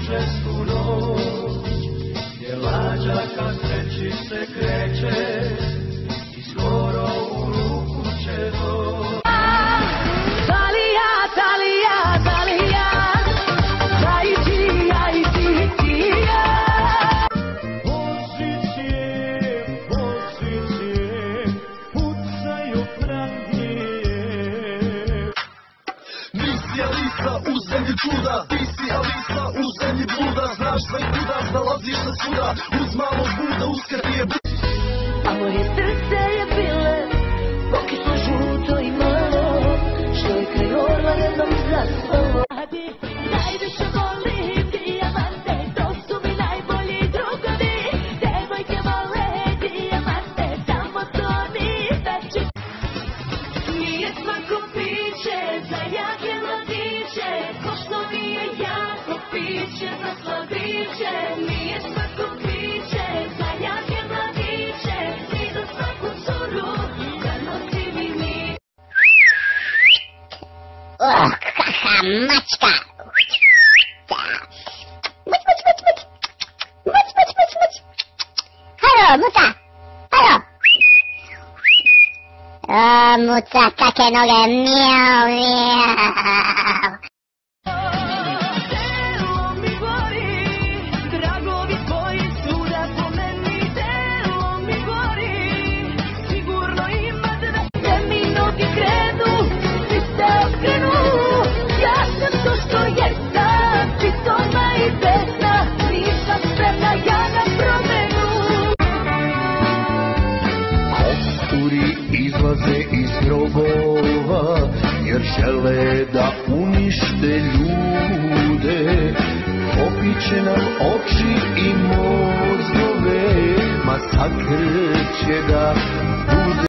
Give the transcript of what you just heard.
duže svu noć, gdje lađa kad treći se kreće i skoro u ruku će doći. U zemlji čuda, ti si Alisa u zemlji bluda, znaš sve kuda, znalaziš se svuda, uz malo buda, uskrati je a moje srce je bile pokislo žuto i malo, što je kraj orla jednom zaspalo. Najviše volim dijamante, to su mi najbolji drugovi, devojke vole dijamante, samo to niste čuli. Nije svako piće za jake mladiće, ko što nije jako piće za sladiće. Nije svako piće za jake mladiće, ni za svaku curu da nosi mi mi. Oh, kakva mačka! Muć! Halo, Muca! Halo! O, Muca, kakve noge, miau, miau! Telo mi gori, dragovi tvoji suda po meni, telo mi gori, sigurno ima da mi noge krenu, svi se okrenu, ja sam to što jesam, pitoma i besna, nisam spremna ja na promenu. Kosturi izlaze iz grobova, jer žele da unište ljude. Popiće nam oči i mozgove, masakr će da bude.